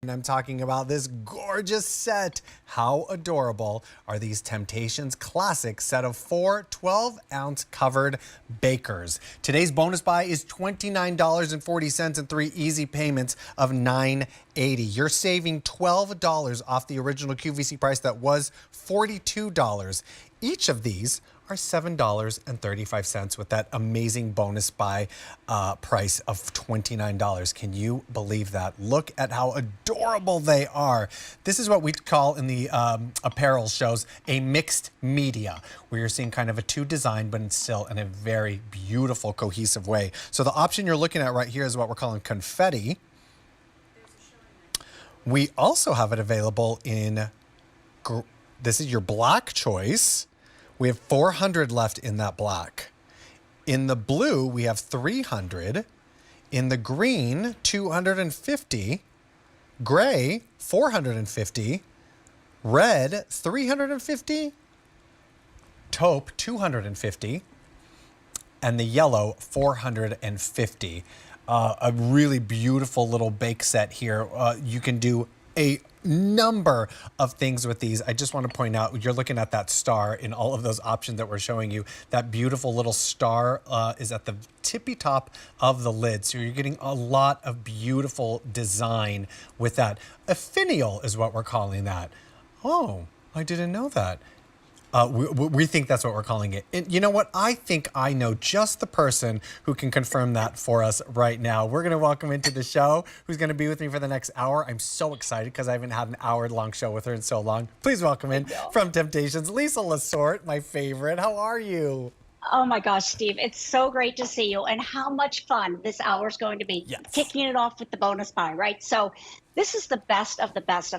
And I'm talking about this gorgeous set. How adorable are these Temp-tations classic set of 4 12-ounce covered bakers. Today's bonus buy is $29.40 and 3 easy payments of $9.80. You're saving $12 off the original QVC price that was $42. Each of these are $7.35 with that amazing bonus buy price of $29. Can you believe that? Look at how adorable they are. This is what we call in the apparel shows a mixed media, where you're seeing kind of a two design, but it's still in a very beautiful, cohesive way. So the option you're looking at right here is what we're calling confetti. We also have it available in, this is your black choice. We have 400 left in that black. In the blue, we have 300. In the green, 250. Gray, 450. Red, 350. Taupe, 250. And the yellow, 450. A really beautiful little bake set here. You can do a number of things with these. I just want to point out, you're looking at that star in all of those options that we're showing you. That beautiful little star is at the tippy top of the lid. So you're getting a lot of beautiful design with that. A finial is what we're calling that. Oh, I didn't know that. We think that's what we're calling it. And you know what? I think I know just the person who can confirm that for us right now. We're going to welcome into the show who's going to be with me for the next hour. I'm so excited because I haven't had an hour-long show with her in so long. Please welcome in from Temp-tations, Lisa Lasort, my favorite. How are you? Oh my gosh, Steve, it's so great to see you, and how much fun this hour is going to be. Yes. Kicking it off with the bonus buy, right? So this is the best of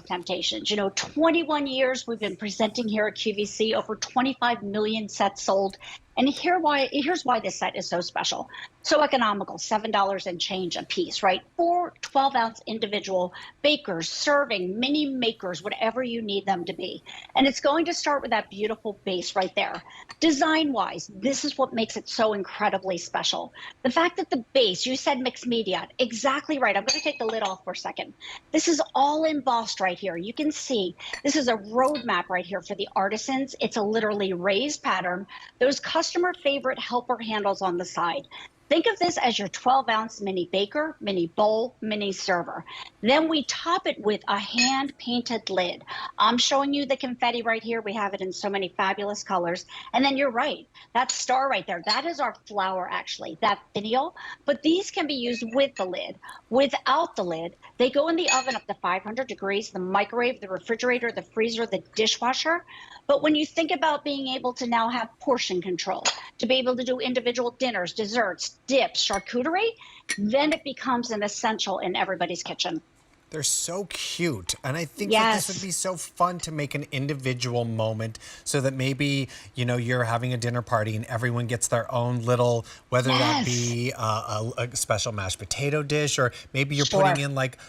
Temp-tations. You know, 21 years we've been presenting here at QVC, over 25 million sets sold. And here's why this set is so special. So economical, $7 and change a piece, right? 4 12-ounce individual bakers, serving, mini makers, whatever you need them to be. And it's going to start with that beautiful base right there. Design-wise, this is what makes it so incredibly special. The fact that the base, you said mixed media, exactly right. I'm going to take the lid off for a second. This is all embossed right here. You can see this is a roadmap right here for the artisans. It's a literally raised pattern. Those customer favorite helper handles on the side. Think of this as your 12-ounce mini baker, mini bowl, mini server. Then we top it with a hand-painted lid. I'm showing you the confetti right here. We have it in so many fabulous colors. And then you're right, that star right there, that is our flower actually, that finial. But these can be used with the lid. Without the lid, they go in the oven up to 500 degrees, the microwave, the refrigerator, the freezer, the dishwasher. But when you think about being able to now have portion control, to be able to do individual dinners, desserts, dips, charcuterie, then it becomes an essential in everybody's kitchen. They're so cute. And I think that this would be so fun to make an individual moment so that maybe, you know, you're having a dinner party and everyone gets their own little, whether that be a special mashed potato dish, or maybe you're putting in like,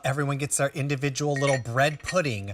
everyone gets their individual little bread pudding.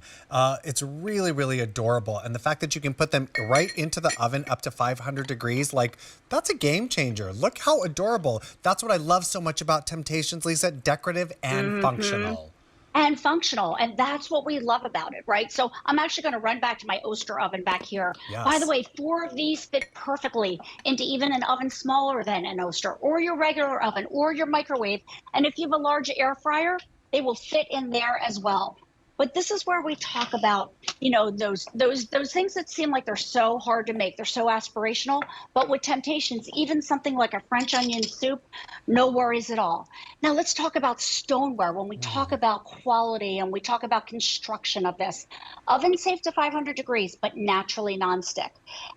It's really, really adorable. And the fact that you can put them right into the oven up to 500 degrees, like, that's a game changer. Look how adorable. That's what I love so much about Temp-tations, Lisa, decorative and functional. And functional. And that's what we love about it, right? So I'm actually going to run back to my Oster oven back here. Yes. By the way, 4 of these fit perfectly into even an oven smaller than an Oster, or your regular oven, or your microwave. And if you have a large air fryer, they will fit in there as well. But this is where we talk about, you know, those things that seem like they're so hard to make. They're so aspirational. But with Temp-tations, even something like a French onion soup, no worries at all. Now let's talk about stoneware. When we talk about quality and we talk about construction of this, oven safe to 500 degrees, but naturally nonstick.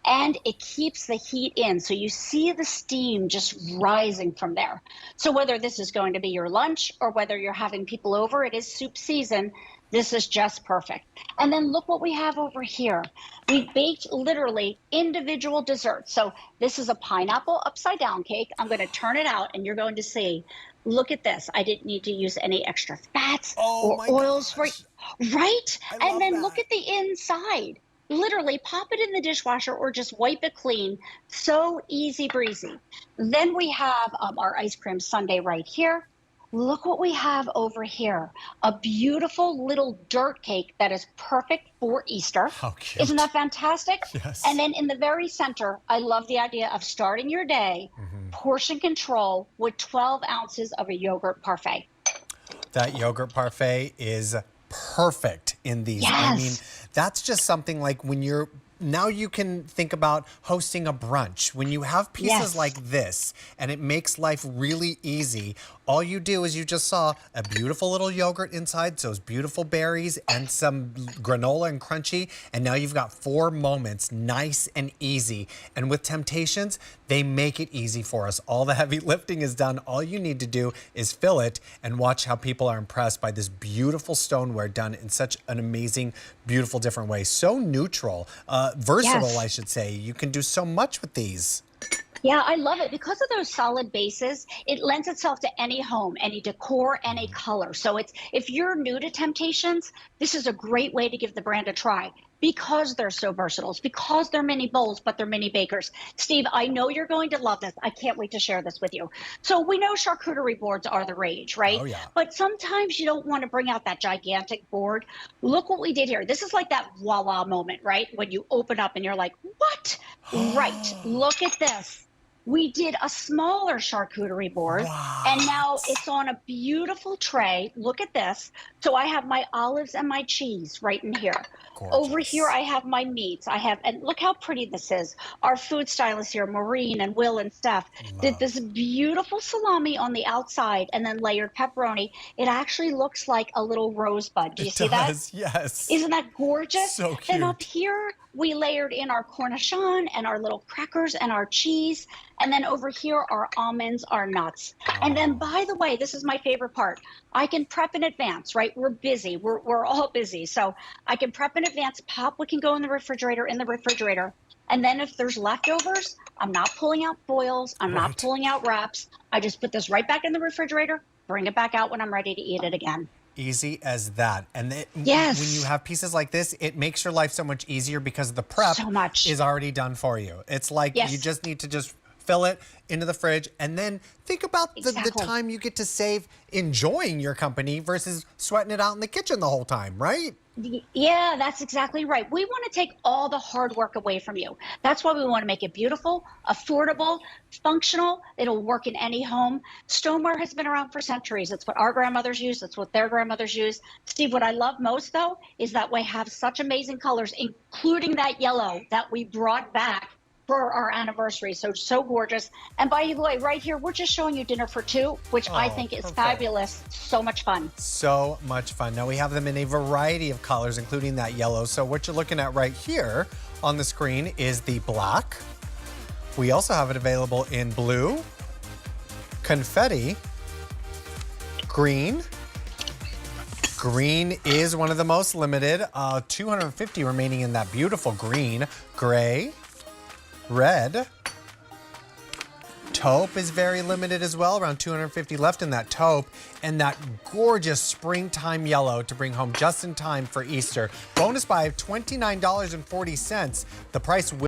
And it keeps the heat in. So you see the steam just rising from there. So whether this is going to be your lunch or whether you're having people over, it is soup season. This is just perfect. And then look what we have over here. We baked literally individual desserts. So this is a pineapple upside down cake. I'm going to turn it out and you're going to see, look at this. I didn't need to use any extra fats or oils for it, right? And then look at the inside. Literally pop it in the dishwasher or just wipe it clean. So easy breezy. Then we have our ice cream sundae right here. Look what we have over here. A beautiful little dirt cake that is perfect for Easter. How Isn't cute. that fantastic? And Yes. then in the very center, I love the idea of starting your day, portion control with 12 ounces of a yogurt parfait. That yogurt parfait is perfect in these. I mean, Yes. that's just something like when you're now you can think about hosting a brunch. When you have pieces Yes. like this and it makes life really easy, all you do is you just saw a beautiful little yogurt inside, those beautiful berries and some granola and crunchy. And now you've got 4 moments, nice and easy. And with Temptations, they make it easy for us. All the heavy lifting is done. All you need to do is fill it and watch how people are impressed by this beautiful stoneware done in such an amazing, beautiful, different way. So neutral, versatile, Yes. I should say. You can do so much with these. Yeah, I love it. Because of those solid bases, it lends itself to any home, any decor, any color. So it's if you're new to Temptations, this is a great way to give the brand a try because they're so versatile. It's because they're mini bowls, but they're mini bakers. Steve, I know you're going to love this. I can't wait to share this with you. So we know charcuterie boards are the rage, right? Oh, yeah. But sometimes you don't want to bring out that gigantic board. Look what we did here. This is like that voila moment, right? When you open up and you're like, what? Right. Look at this. We did a smaller charcuterie board, and now What? it's on a beautiful tray. Look at this. So I have my olives and my cheese right in here. Over here, Gorgeous. I have my meats. I have, and look how pretty this is. Our food stylists here, Maureen and Will and Steph, did Love. this beautiful salami on the outside and then layered pepperoni. It actually looks like a little rosebud. Do you It see that? does, yes. Isn't that gorgeous? So Then up cute. here, we layered in our cornichon and our little crackers and our cheese. And then over here, our almonds, our nuts. And then, by the way, this is my favorite part. I can prep in advance, right? We're busy. We're all busy. So I can prep in advance. Pop what can go in the refrigerator. And then if there's leftovers, I'm not pulling out foils. I'm not Right. pulling out wraps. I just put this right back in the refrigerator, bring it back out when I'm ready to eat it again. Easy as that. And when Yes. you have pieces like this, it makes your life so much easier because the prep So much. is already done for you. It's like you Yes. just need to just fill it into the fridge and then think about the Exactly. time you get to save enjoying your company versus sweating it out in the kitchen the whole time, right? Yeah, that's exactly right. We want to take all the hard work away from you. That's why we want to make it beautiful, affordable, functional. It'll work in any home. Stoneware has been around for centuries. It's what our grandmothers used. That's what their grandmothers used. Steve, what I love most, though, is that we have such amazing colors, including that yellow that we brought back for our anniversary. So gorgeous. And by the way, right here, we're just showing you dinner for 2, which I Oh, think is perfect. fabulous. So much fun. So much fun. Now we have them in a variety of colors, including that yellow. So what you're looking at right here on the screen is the black. We also have it available in blue, confetti, green. Green is one of the most limited. 250 remaining in that beautiful green. Gray, red. Taupe is very limited as well, around 250 left in that taupe, and that gorgeous springtime yellow to bring home just in time for Easter. Bonus buy of $29.40. The price will